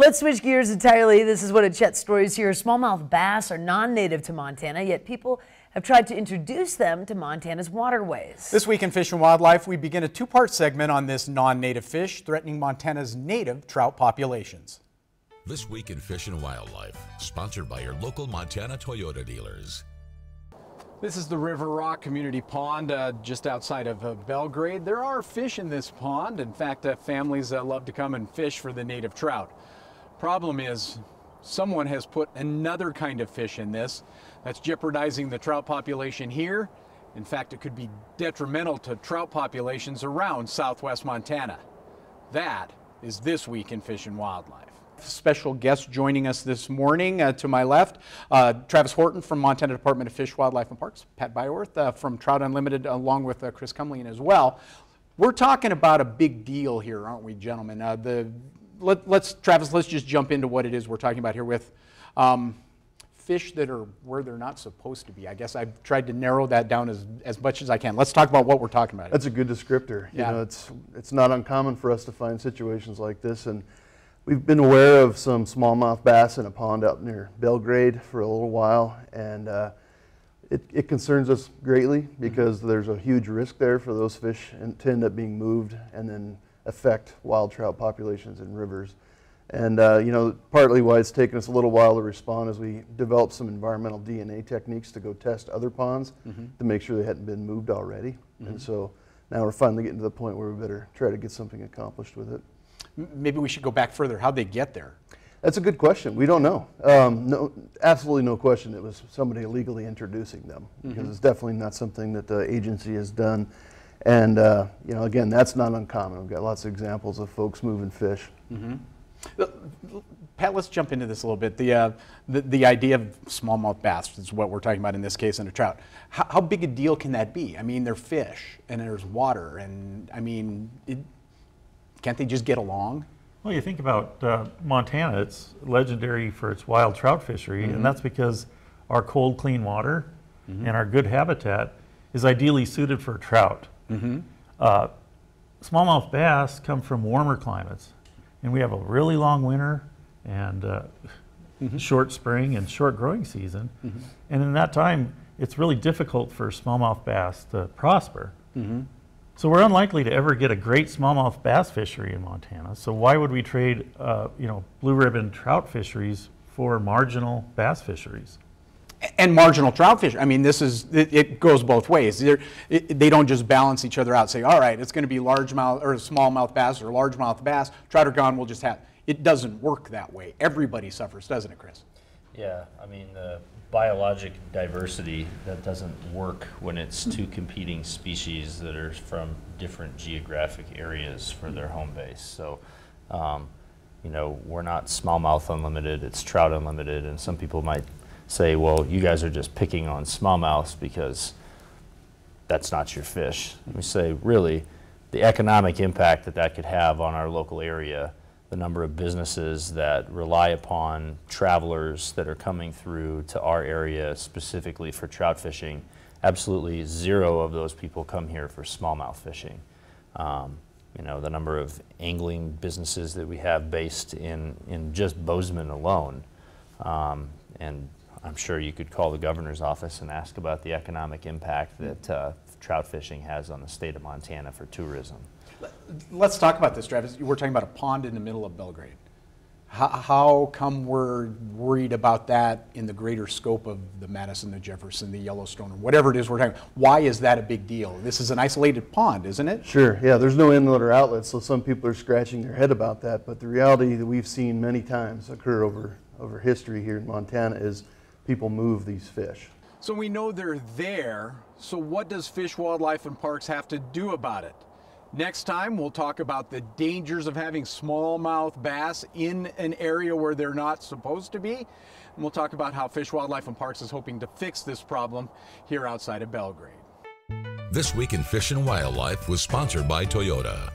Let's switch gears entirely. This is one of Chet's stories here. Smallmouth bass are non-native to Montana, yet people have tried to introduce them to Montana's waterways. This week in Fish and Wildlife, we begin a two-part segment on this non-native fish threatening Montana's native trout populations. This week in Fish and Wildlife, sponsored by your local Montana Toyota dealers. This is the River Rock Community Pond just outside of Belgrade. There are fish in this pond. In fact, families love to come and fish for the native trout. Problem is, someone has put another kind of fish in this that's jeopardizing the trout population here. In fact, it could be detrimental to trout populations around southwest Montana. That is This Week in Fish and Wildlife. Special guest joining us this morning to my left, Travis Horton from Montana Department of Fish, Wildlife and Parks, Pat Byorth from Trout Unlimited, along with Kris Kumlien as well. We're talking about a big deal here, aren't we, gentlemen? Travis, let's just jump into what it is we're talking about here with fish that are where they're not supposed to be. I guess I've tried to narrow that down as much as I can. Let's talk about what we're talking about. That's a good descriptor. Yeah. You know, it's not uncommon for us to find situations like this, and we've been aware of some smallmouth bass in a pond out near Belgrade for a little while, and it concerns us greatly because there's a huge risk there for those fish to end up being moved and then affect wild trout populations in rivers. And you know, partly why it's taken us a little while to respond is we developed some environmental DNA techniques to go test other ponds to make sure they hadn't been moved already. And so now we're finally getting to the point where we better try to get something accomplished with it. Maybe we should go back further. How'd they get there? That's a good question. We don't know. No, absolutely no question it was somebody illegally introducing them, because it's definitely not something that the agency has done. And you know, again, that's not uncommon. We've got lots of examples of folks moving fish. Pat, let's jump into this a little bit. The idea of smallmouth bass is what we're talking about in this case, and a trout. How big a deal can that be? I mean, they're fish, and there's water, and I mean, can't they just get along? Well, you think about Montana, it's legendary for its wild trout fishery, and that's because our cold, clean water and our good habitat is ideally suited for trout. Smallmouth bass come from warmer climates, and we have a really long winter and short spring and short growing season. And in that time, it's really difficult for smallmouth bass to prosper. So we're unlikely to ever get a great smallmouth bass fishery in Montana. So why would we trade, you know, blue ribbon trout fisheries for marginal bass fisheries? And marginal trout fish. I mean, it goes both ways. They don't just balance each other out. Say, all right, it's going to be largemouth or smallmouth bass or largemouth bass. Trout are gone. We'll just have. It doesn't work that way. Everybody suffers, doesn't it, Kris? Yeah, I mean, the biologic diversity, that doesn't work when it's two competing species that are from different geographic areas for their home base. So, you know, we're not smallmouth unlimited, it's trout unlimited, and some people might say, well, you guys are just picking on smallmouths because that's not your fish. We say, really, the economic impact that could have on our local area, the number of businesses that rely upon travelers that are coming through to our area specifically for trout fishing, absolutely zero of those people come here for smallmouth fishing. You know, the number of angling businesses that we have based in just Bozeman alone, and I'm sure you could call the governor's office and ask about the economic impact that trout fishing has on the state of Montana for tourism. Let's talk about this, Travis. We're talking about a pond in the middle of Belgrade. How come we're worried about that in the greater scope of the Madison, the Jefferson, the Yellowstone, or whatever it is we're talking about? Why is that a big deal? This is an isolated pond, isn't it? Sure, yeah, there's no inlet or outlet, so some people are scratching their head about that, but the reality that we've seen many times occur over history here in Montana is people move these fish. So we know they're there, so what does Fish, Wildlife, and Parks have to do about it? Next time, we'll talk about the dangers of having smallmouth bass in an area where they're not supposed to be. And we'll talk about how Fish, Wildlife, and Parks is hoping to fix this problem here outside of Belgrade. This Week in Fish and Wildlife was sponsored by Toyota.